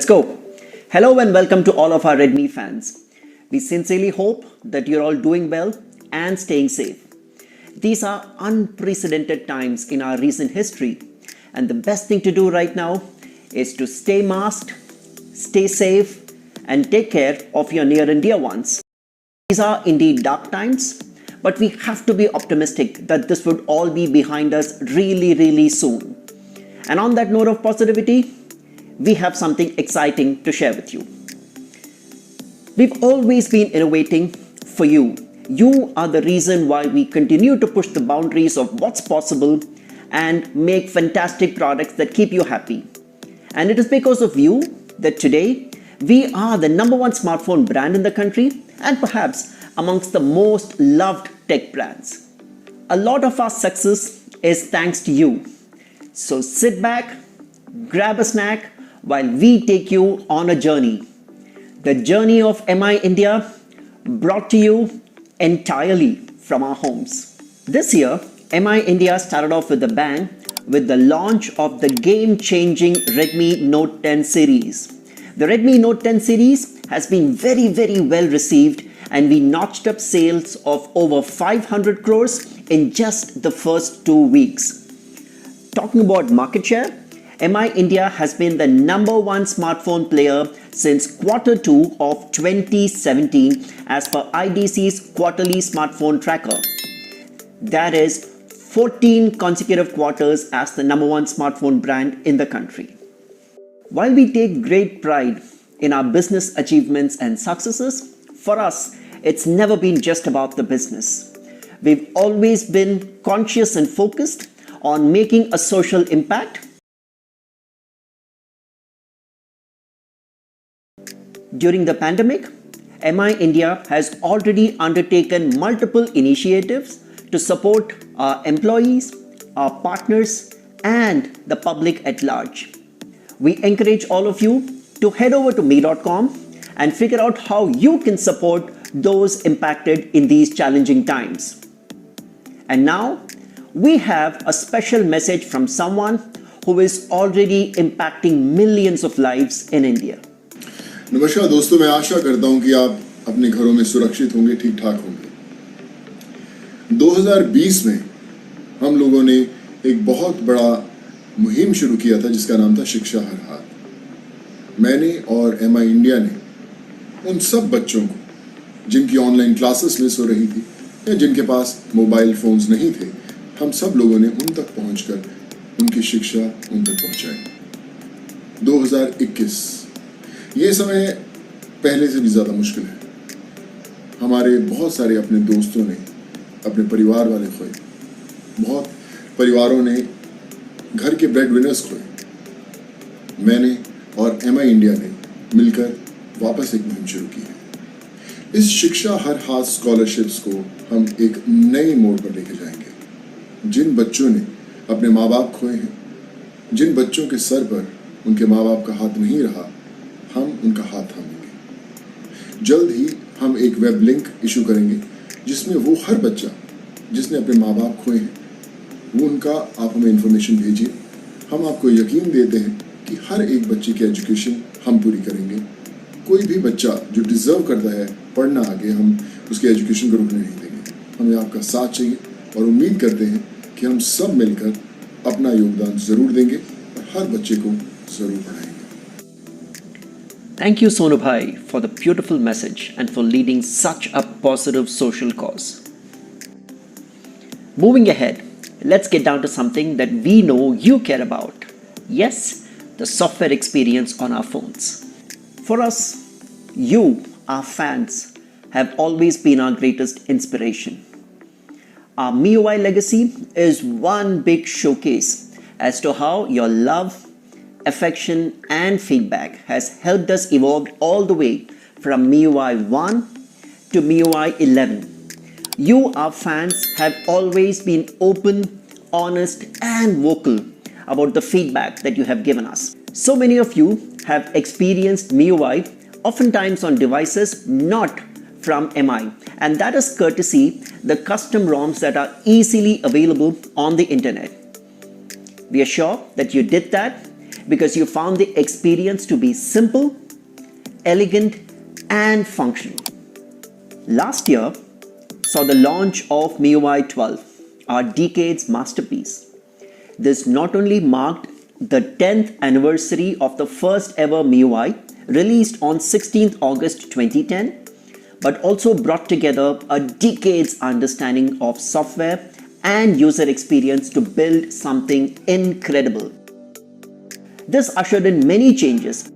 Let's go. Hello and welcome to all of our Redmi fans. We sincerely hope that you're all doing well and staying safe. These are unprecedented times in our recent history, and the best thing to do right now is to stay masked, stay safe, and take care of your near and dear ones. These are indeed dark times, but we have to be optimistic that this would all be behind us really, really soon. And on that note of positivity, we have something exciting to share with you. We've always been innovating for you. You are the reason why we continue to push the boundaries of what's possible and make fantastic products that keep you happy. And it is because of you that today we are the #1 smartphone brand in the country and perhaps amongst the most loved tech brands. A lot of our success is thanks to you. So sit back, grab a snack while we take you on a journey. The journey of MI India, brought to you entirely from our homes. This year, MI India started off with a bang with the launch of the game-changing Redmi Note 10 series. The Redmi Note 10 series has been very, very well received, and we notched up sales of over 500 crores in just the first 2 weeks. Talking about market share, MI India has been the #1 smartphone player since Q2 of 2017 as per IDC's quarterly smartphone tracker. That is 14 consecutive quarters as the #1 smartphone brand in the country. While we take great pride in our business achievements and successes, for us, it's never been just about the business. We've always been conscious and focused on making a social impact. During the pandemic, MI India has already undertaken multiple initiatives to support our employees, our partners, and the public at large. We encourage all of you to head over to me.com and figure out how you can support those impacted in these challenging times. And now, we have a special message from someone who is already impacting millions of lives in India. नमस्कार दोस्तों, मैं आशा करता हूं कि आप अपने घरों में सुरक्षित होंगे, ठीक ठाक होंगे। 2020 में हम लोगों ने एक बहुत बड़ा मुहिम शुरू किया था जिसका नाम था शिक्षा हर हाथ। मैंने और MI इंडिया ने उन सब बच्चों को जिनकी ऑनलाइन क्लासेस मिस हो रही थी या जिनके पास मोबाइल फोन्स नहीं थे, हम सब लोगों ने उन तक पहुंचकर उनकी शिक्षा उन तक पहुंचाई। 2021 ये समय पहले से भी ज़्यादा मुश्किल है। हमारे बहुत सारे अपने दोस्तों ने अपने परिवार वाले खोए, बहुत परिवारों ने घर के ब्रेड विनर्स खोए। मैंने और MI इंडिया ने मिलकर वापस एक मुहिम शुरू की है। इस शिक्षा हर हाथ स्कॉलरशिप्स को हम एक नए मोड़ पर लेके जाएंगे। जिन बच्चों ने अपने माँ बाप खोए हैं, जिन बच्चों के सर पर उनके माँ बाप का हाथ नहीं रहा, हम उनका हाथ थामेंगे। जल्द ही हम एक वेब लिंक इशू करेंगे जिसमें वो हर बच्चा जिसने अपने माँ बाप खोए हैं, वो उनका आप हमें इंफॉर्मेशन भेजिए। हम आपको यकीन देते हैं कि हर एक बच्चे की एजुकेशन हम पूरी करेंगे। कोई भी बच्चा जो डिज़र्व करता है पढ़ना आगे, हम उसके एजुकेशन को रुकने नहीं देंगे। हमें आपका साथ चाहिए और उम्मीद करते हैं कि हम सब मिलकर अपना योगदान ज़रूर देंगे और हर बच्चे को ज़रूर पढ़ाएंगे। Thank you, Sonu Bhai, for the beautiful message and for leading such a positive social cause. Moving ahead, let's get down to something that we know you care about. Yes, the software experience on our phones. For us, you, our fans, have always been our greatest inspiration. Our MIUI legacy is one big showcase as to how your love, affection, and feedback has helped us evolve all the way from MIUI 1 to MIUI 11. You, our fans, have always been open, honest, and vocal about the feedback that you have given us. So many of you have experienced MIUI, oftentimes on devices not from MI, and that is courtesy the custom ROMs that are easily available on the internet. We are sure that you did that because you found the experience to be simple, elegant, and functional. Last year saw the launch of MIUI 12, our decade's masterpiece. This not only marked the 10th anniversary of the first ever MIUI released on 16th August 2010, but also brought together a decade's understanding of software and user experience to build something incredible. This ushered in many changes,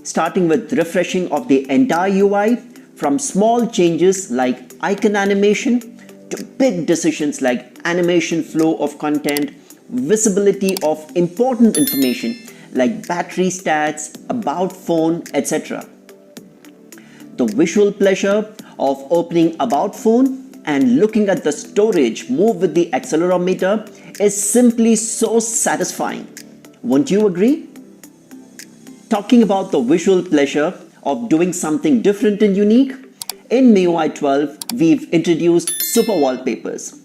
starting with refreshing of the entire UI, from small changes like icon animation to big decisions like animation flow of content, visibility of important information like battery stats, about phone, etc. The visual pleasure of opening about phone and looking at the storage move with the accelerometer is simply so satisfying. Won't you agree? Talking about the visual pleasure of doing something different and unique, in MIUI 12 we've introduced super wallpapers.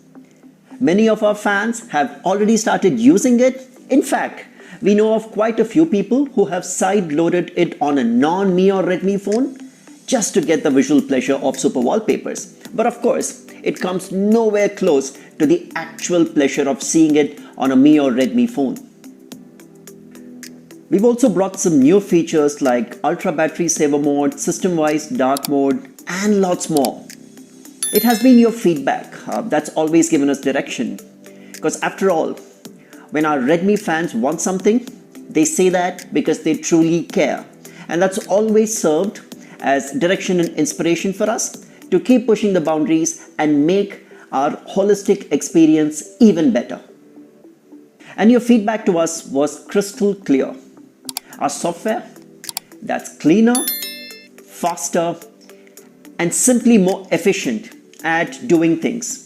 Many of our fans have already started using it. In fact, we know of quite a few people who have side-loaded it on a non-Mi or Redmi phone just to get the visual pleasure of super wallpapers. But of course, it comes nowhere close to the actual pleasure of seeing it on a Mi or Redmi phone. We've also brought some new features like ultra battery saver mode, system-wise dark mode, and lots more. It has been your feedback that's always given us direction. Because after all, when our Redmi fans want something, they say that because they truly care. And that's always served as direction and inspiration for us to keep pushing the boundaries and make our holistic experience even better. And your feedback to us was crystal clear. Our software that's cleaner, faster, and simply more efficient at doing things.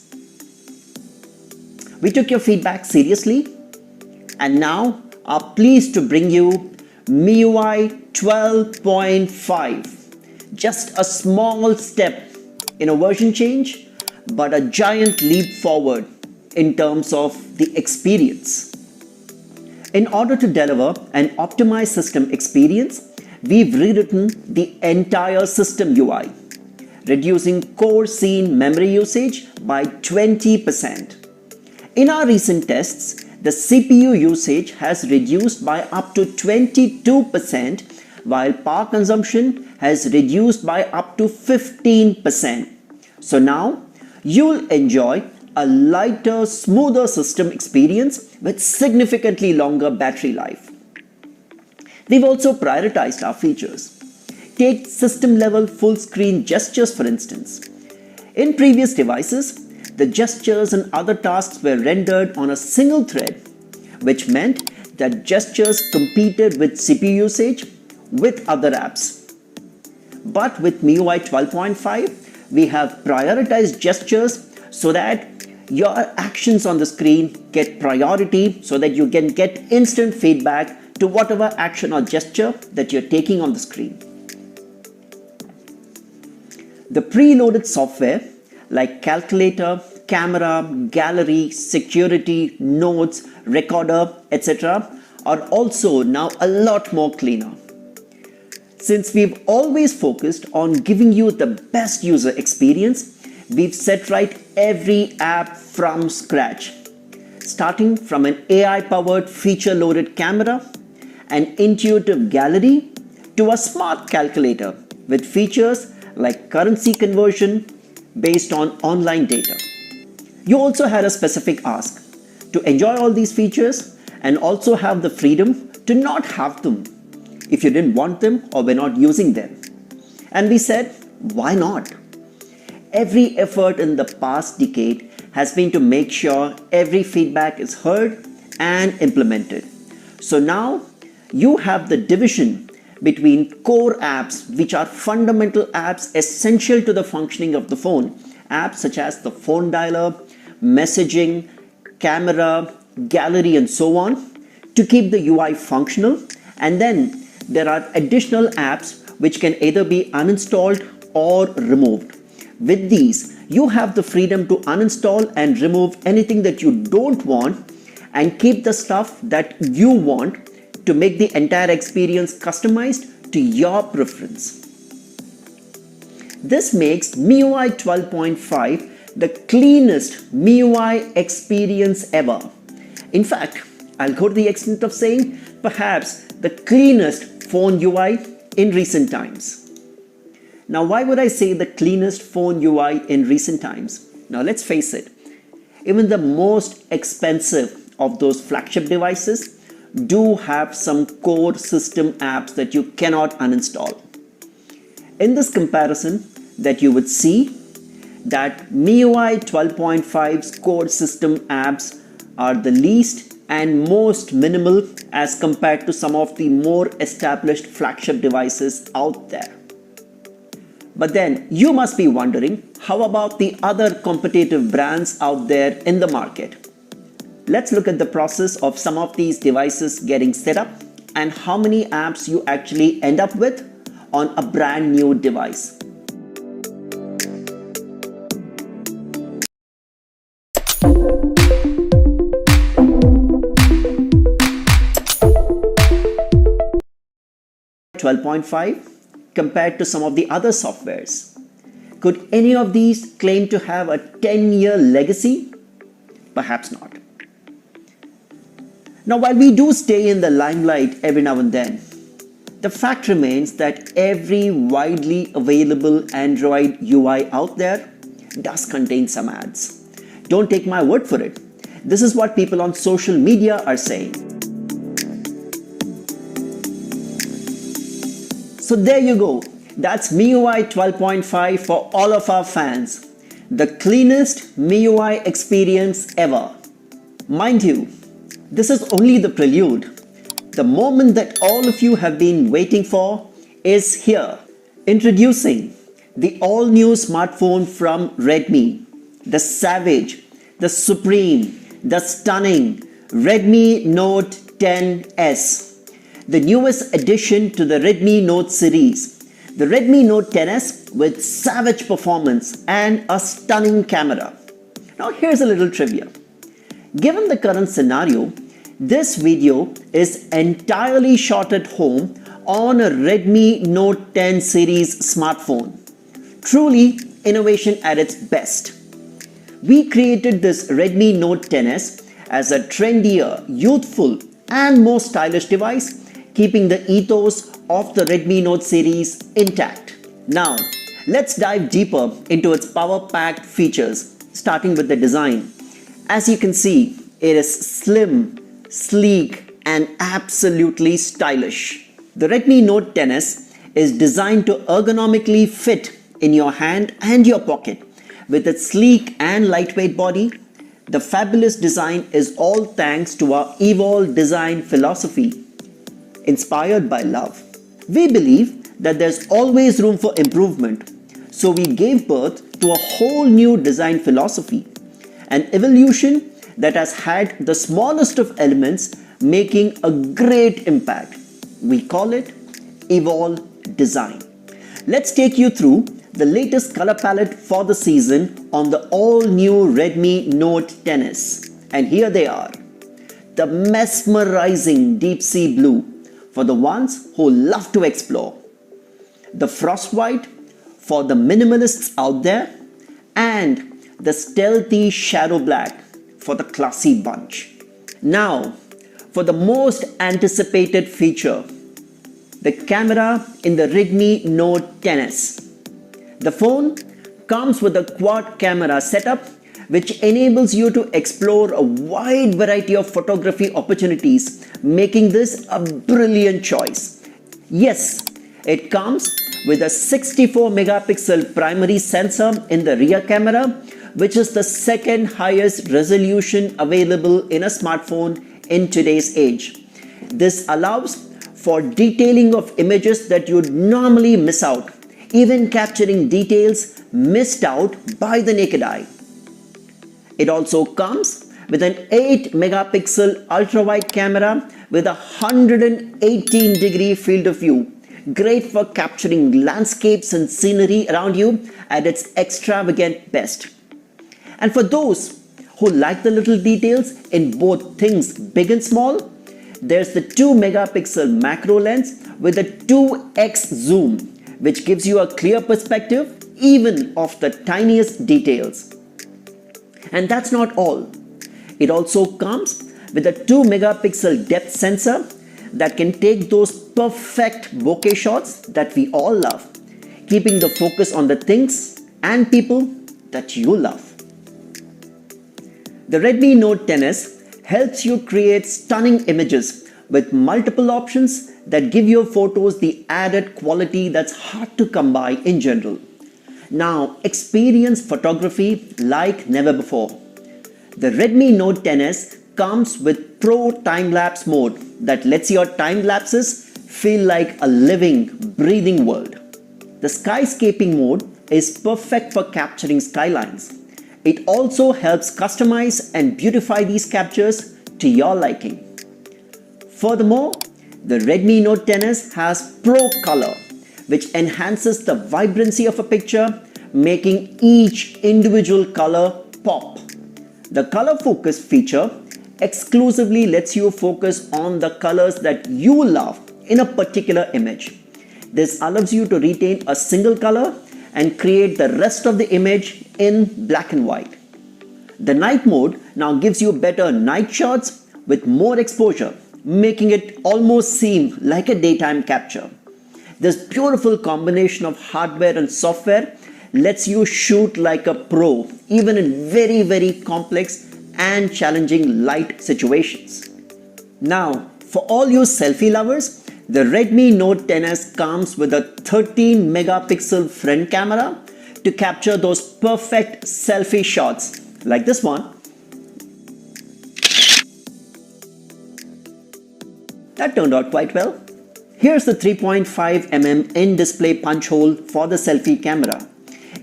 We took your feedback seriously and now are pleased to bring you MIUI 12.5. Just a small step in a version change, but a giant leap forward in terms of the experience. In order to deliver an optimized system experience, we've rewritten the entire system UI, reducing core scene memory usage by 20%. In our recent tests, the CPU usage has reduced by up to 22%, while power consumption has reduced by up to 15%. So now you'll enjoy a lighter, smoother system experience with significantly longer battery life. We've also prioritized our features. Take system level full screen gestures for instance. In previous devices, the gestures and other tasks were rendered on a single thread, which meant that gestures competed with CPU usage with other apps. But with MIUI 12.5, we have prioritized gestures so that your actions on the screen get priority so that you can get instant feedback to whatever action or gesture that you're taking on the screen. The preloaded software like calculator, camera, gallery, security, notes, recorder, etc. are also now a lot more cleaner. Since we've always focused on giving you the best user experience, we've set right every app from scratch, starting from an AI-powered feature-loaded camera, an intuitive gallery, to a smart calculator with features like currency conversion based on online data. You also had a specific ask to enjoy all these features and also have the freedom to not have them if you didn't want them or were not using them. And we said, why not? Every effort in the past decade has been to make sure every feedback is heard and implemented. So now you have the division between core apps, which are fundamental apps essential to the functioning of the phone. Apps such as the phone dialer, messaging, camera, gallery, and so on, to keep the UI functional. And then there are additional apps which can either be uninstalled or removed. With these, you have the freedom to uninstall and remove anything that you don't want and keep the stuff that you want to make the entire experience customized to your preference. This makes MIUI 12.5 the cleanest MIUI experience ever. In fact, I'll go to the extent of saying perhaps the cleanest phone UI in recent times. Now, why would I say the cleanest phone UI in recent times? Now, let's face it, even the most expensive of those flagship devices do have some core system apps that you cannot uninstall. In this comparison, that you would see that MIUI 12.5's core system apps are the least and most minimal as compared to some of the more established flagship devices out there. But then you must be wondering, how about the other competitive brands out there in the market? Let's look at the process of some of these devices getting set up and how many apps you actually end up with on a brand new device. .5 compared to some of the other softwares. Could any of these claim to have a 10-year legacy? Perhaps not. Now, while we do stay in the limelight every now and then, the fact remains that every widely available Android UI out there does contain some ads. Don't take my word for it. This is what people on social media are saying. So there you go. That's MIUI 12.5 for all of our fans. The cleanest MIUI experience ever. Mind you, this is only the prelude. The moment that all of you have been waiting for is here. Introducing the all-new smartphone from Redmi, the savage, the supreme, the stunning Redmi Note 10S, the newest addition to the Redmi Note series. The Redmi Note 10S with savage performance and a stunning camera. Now here's a little trivia. Given the current scenario, this video is entirely shot at home on a Redmi Note 10 series smartphone. Truly innovation at its best. We created this Redmi Note 10S as a trendier, youthful and more stylish device, keeping the ethos of the Redmi Note series intact. Now, let's dive deeper into its power-packed features, starting with the design. As you can see, it is slim, sleek and absolutely stylish. The Redmi Note 10S is designed to ergonomically fit in your hand and your pocket. With its sleek and lightweight body, the fabulous design is all thanks to our Evolve design philosophy, inspired by love. We believe that there's always room for improvement, so we gave birth to a whole new design philosophy, an evolution that has had the smallest of elements making a great impact. We call it Evolve Design. Let's take you through the latest color palette for the season on the all-new Redmi Note 10S. And here they are. The mesmerizing deep sea blue for the ones who love to explore. The frost white for the minimalists out there. And the stealthy shadow black for the classy bunch. Now, for the most anticipated feature, the camera in the Redmi Note 10S. The phone comes with a quad camera setup which enables you to explore a wide variety of photography opportunities, making this a brilliant choice. Yes, it comes with a 64 megapixel primary sensor in the rear camera, which is the second highest resolution available in a smartphone in today's age. This allows for detailing of images that you'd normally miss out, even capturing details missed out by the naked eye. It also comes with an 8 megapixel ultra-wide camera with a 118-degree field of view, great for capturing landscapes and scenery around you at its extravagant best. And for those who like the little details in both things big and small, there's the 2 megapixel macro lens with a 2x zoom, which gives you a clear perspective even of the tiniest details. And that's not all. It also comes with a 2 megapixel depth sensor that can take those perfect bokeh shots that we all love, keeping the focus on the things and people that you love. The Redmi Note 10s helps you create stunning images with multiple options that give your photos the added quality that's hard to come by in general. Now experience photography like never before. The Redmi Note 10s comes with Pro time-lapse mode that lets your time lapses feel like a living, breathing world. The skyscaping mode is perfect for capturing skylines. It also helps customize and beautify these captures to your liking. Furthermore, the Redmi Note 10s has Pro Color, which enhances the vibrancy of a picture, making each individual color pop. The color focus feature exclusively lets you focus on the colors that you love in a particular image. This allows you to retain a single color and create the rest of the image in black and white. The night mode now gives you better night shots with more exposure, making it almost seem like a daytime capture. This beautiful combination of hardware and software lets you shoot like a pro, even in very complex and challenging light situations. Now, for all you selfie lovers, the Redmi Note 10s comes with a 13 megapixel front camera to capture those perfect selfie shots like this one. That turned out quite well. Here's the 3.5mm in-display punch hole for the selfie camera.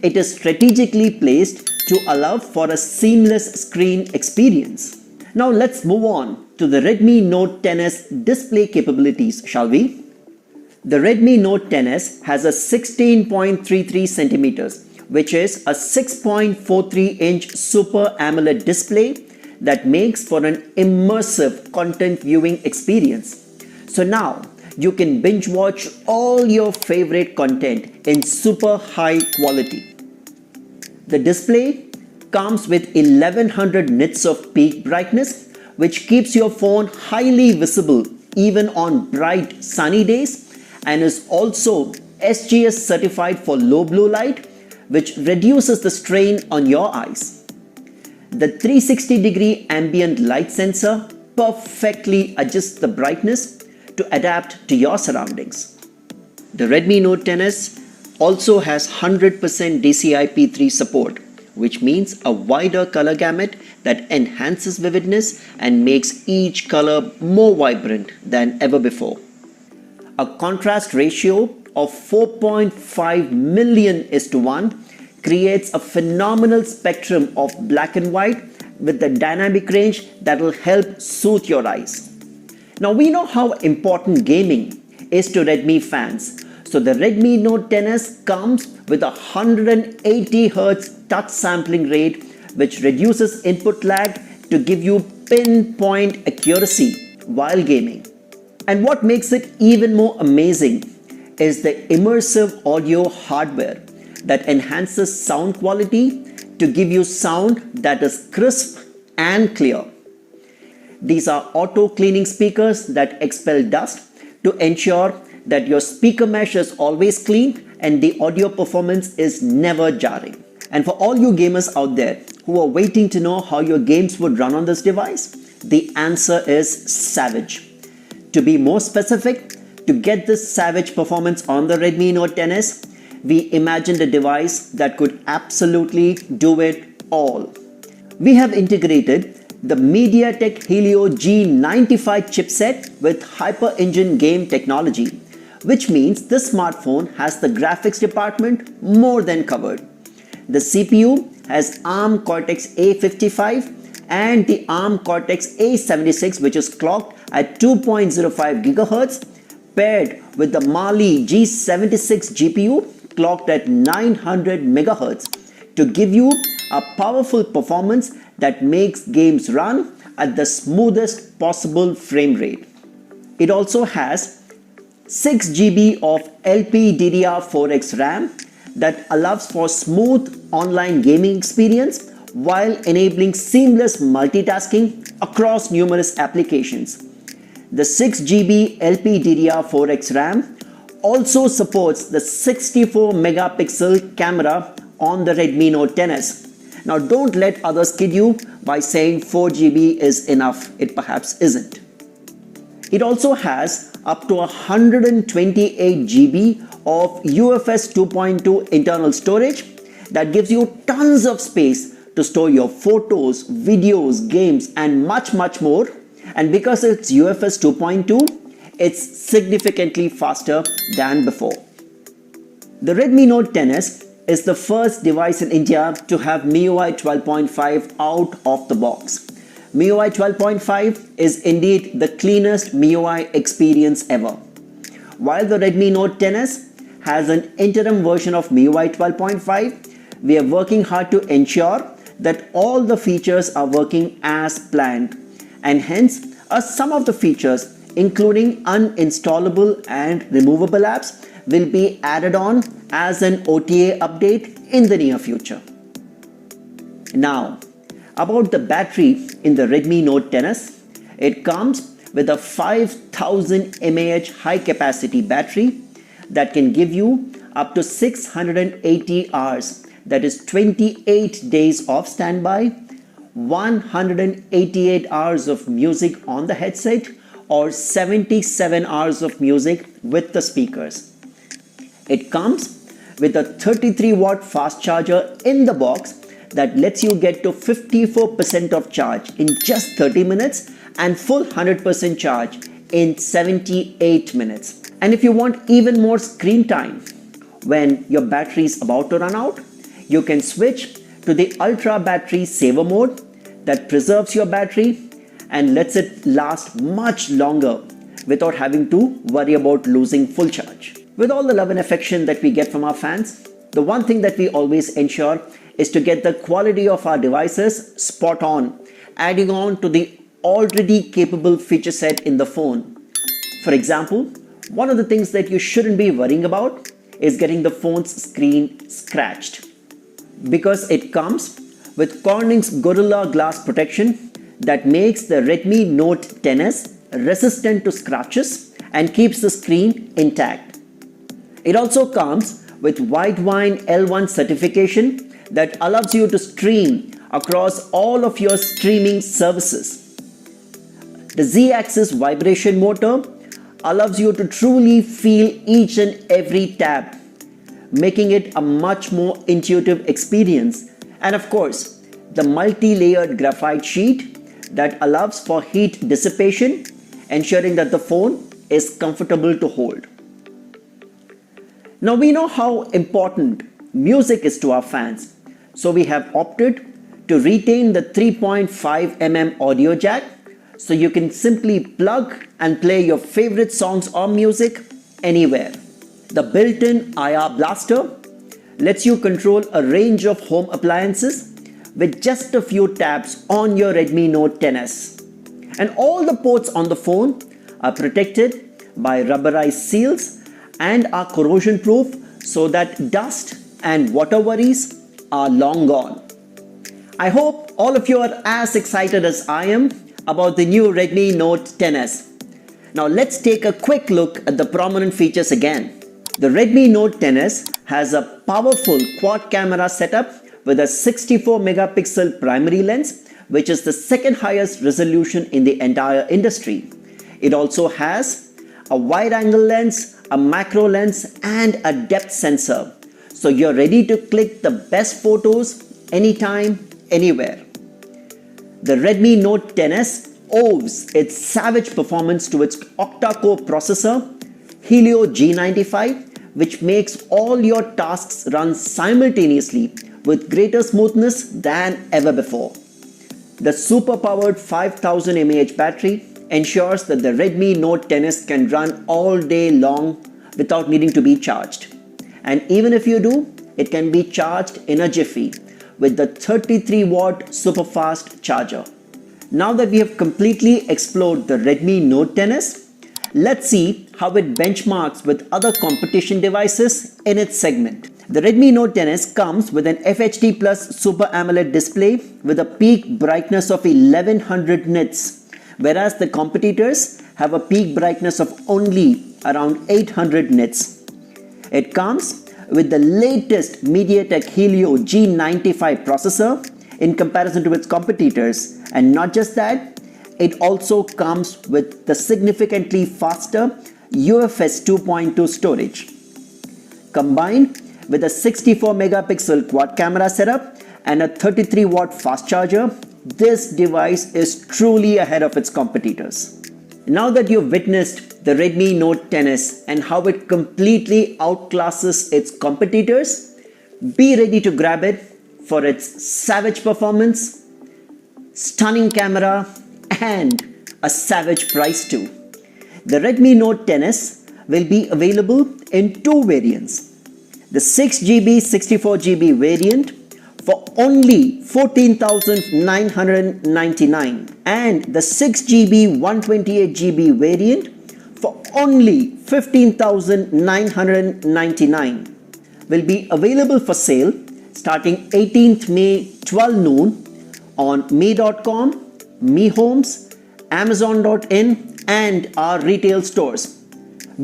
It is strategically placed to allow for a seamless screen experience. Now let's move on to the Redmi Note 10s display capabilities, shall we? The Redmi Note 10s has a 16.33 centimeters, which is a 6.43-inch Super AMOLED display that makes for an immersive content viewing experience. So now you can binge watch all your favorite content in super high quality. The display comes with 1100 nits of peak brightness, which keeps your phone highly visible even on bright sunny days, and is also SGS certified for low blue light, which reduces the strain on your eyes. The 360-degree ambient light sensor perfectly adjusts the brightness to adapt to your surroundings. The Redmi Note 10s also has 100% DCI-P3 support, which means a wider color gamut that enhances vividness and makes each color more vibrant than ever before. A contrast ratio of 4.5 million:1 creates a phenomenal spectrum of black and white with the dynamic range that will help soothe your eyes. Now we know how important gaming is to Redmi fans, so the Redmi Note 10s comes with a 180Hz touch sampling rate, which reduces input lag to give you pinpoint accuracy while gaming. And what makes it even more amazing is the immersive audio hardware that enhances sound quality to give you sound that is crisp and clear. These are auto cleaning speakers that expel dust to ensure that your speaker mesh is always clean and the audio performance is never jarring. And for all you gamers out there who are waiting to know how your games would run on this device, the answer is savage. To be more specific, to get this savage performance on the Redmi Note 10s, we imagined a device that could absolutely do it all. We have integrated the MediaTek Helio G95 chipset with Hyper Engine game technology, which means this smartphone has the graphics department more than covered. The CPU has ARM Cortex-A55 and the ARM Cortex-A76, which is clocked at 2.05 GHz, paired with the Mali G76 GPU clocked at 900 MHz to give you a powerful performance that makes games run at the smoothest possible frame rate. It also has 6 GB of LPDDR4X RAM that allows for smooth online gaming experience while enabling seamless multitasking across numerous applications. The 6GB LPDDR4X RAM also supports the 64 megapixel camera on the Redmi Note XS. Now don't let others kid you by saying 4GB is enough. It perhaps isn't. It also has up to 128 GB of UFS 2.2 internal storage that gives you tons of space to store your photos, videos, games, and much more. And because it's UFS 2.2, it's significantly faster than before. The Redmi Note XS is the first device in India to have MIUI 12.5 out of the box. MIUI 12.5 is indeed the cleanest MIUI experience ever. While the Redmi Note XS has an interim version of MIUI 12.5, we are working hard to ensure that all the features are working as planned, and hence some of the features, including uninstallable and removable apps, will be added on as an OTA update in the near future. Now, about the battery in the Redmi Note XS, it comes with a 5000 mAh high capacity battery that can give you up to 680 hours, that is 28 days of standby, 188 hours of music on the headset, or 77 hours of music with the speakers. It comes with a 33 watt fast charger in the box that lets you get to 54% of charge in just 30 minutes and full 100% charge in 78 minutes. And if you want even more screen time when your battery is about to run out, you can switch to the Ultra Battery Saver mode that preserves your battery and lets it last much longer without having to worry about losing full charge. With all the love and affection that we get from our fans, the one thing that we always ensure is to get the quality of our devices spot on, adding on to the already capable feature set in the phone. For example, one of the things that you shouldn't be worrying about is getting the phone's screen scratched, because it comes with Corning's Gorilla Glass protection that makes the Redmi Note XS resistant to scratches and keeps the screen intact. It also comes with Widevine L1 certification that allows you to stream across all of your streaming services. The Z-axis vibration motor allows you to truly feel each and every tab, making it a much more intuitive experience. And of course, the multi-layered graphite sheet that allows for heat dissipation, ensuring that the phone is comfortable to hold. Now we know how important music is to our fans, so we have opted to retain the 3.5mm audio jack, so you can simply plug and play your favorite songs or music anywhere. The built-in IR blaster lets you control a range of home appliances with just a few taps on your Redmi Note XS. And all the ports on the phone are protected by rubberized seals and are corrosion proof, so that dust and water worries are long gone. I hope all of you are as excited as I am about the new Redmi Note XS. Now let's take a quick look at the prominent features again. The Redmi Note XS has a powerful quad camera setup with a 64 megapixel primary lens, which is the second highest resolution in the entire industry. It also has a wide angle lens, a macro lens, and a depth sensor, so you're ready to click the best photos anytime, anywhere. The Redmi Note XS owes its savage performance to its octa-core processor, Helio G95, which makes all your tasks run simultaneously with greater smoothness than ever before. The super-powered 5000 mAh battery ensures that the Redmi Note XS can run all day long without needing to be charged. And even if you do, it can be charged in a jiffy with the 33 watt super fast charger. Now that we have completely explored the Redmi Note XS, let's see how it benchmarks with other competition devices in its segment. The Redmi Note 10s comes with an FHD Plus Super AMOLED display with a peak brightness of 1100 nits, whereas the competitors have a peak brightness of only around 800 nits. It comes with the latest MediaTek Helio G95 processor in comparison to its competitors, and not just that, it also comes with the significantly faster UFS 2.2 storage. Combined with a 64 megapixel quad camera setup and a 33 watt fast charger, this device is truly ahead of its competitors. Now that you've witnessed the Redmi Note 10s and how it completely outclasses its competitors, be ready to grab it for its savage performance, stunning camera, and a savage price too. The Redmi Note 10s will be available in two variants. The 6GB 64GB variant for only 14,999 and the 6GB 128GB variant for only 15,999 will be available for sale starting 18th May 12 noon on me.com, Mi Homes, Amazon.in and our retail stores.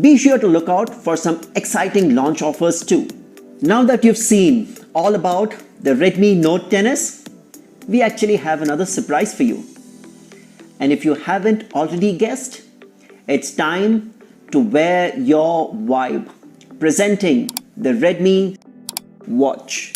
Be sure to look out for some exciting launch offers too. Now that you've seen all about the Redmi Note 10s, we actually have another surprise for you. And if you haven't already guessed, it's time to wear your vibe. Presenting the Redmi Watch.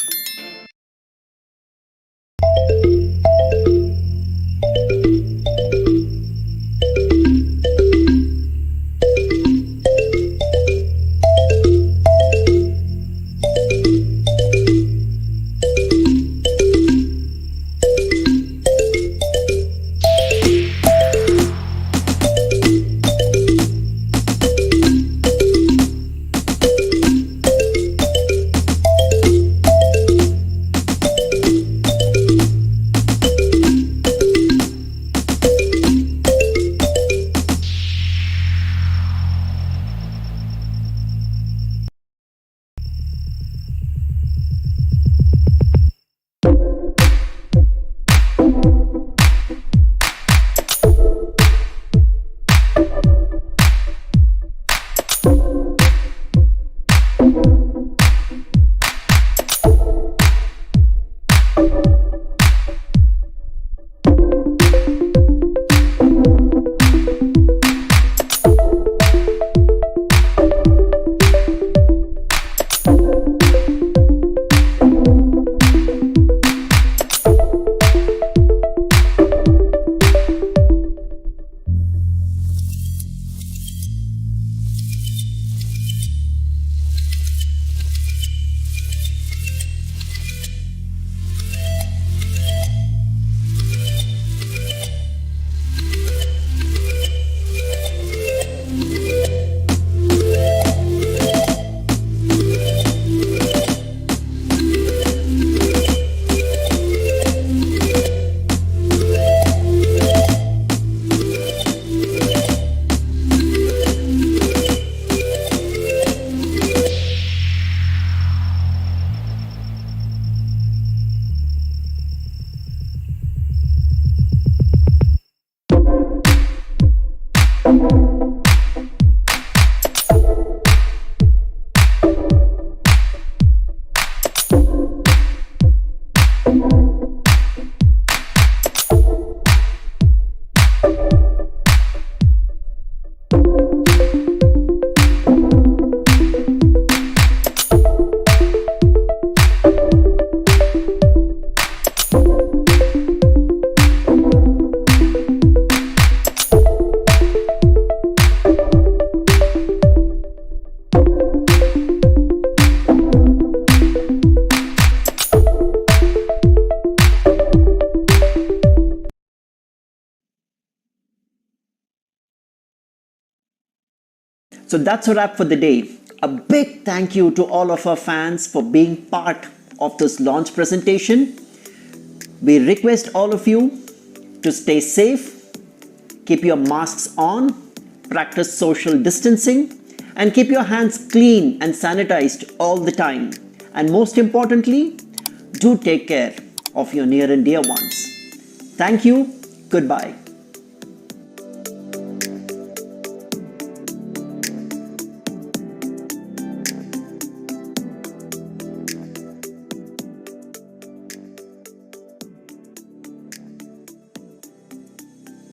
So that's a wrap for the day. A big thank you to all of our fans for being part of this launch presentation. We request all of you to stay safe, keep your masks on, practice social distancing, and keep your hands clean and sanitized all the time. and most importantly, do take care of your near and dear ones. Thank you. Goodbye.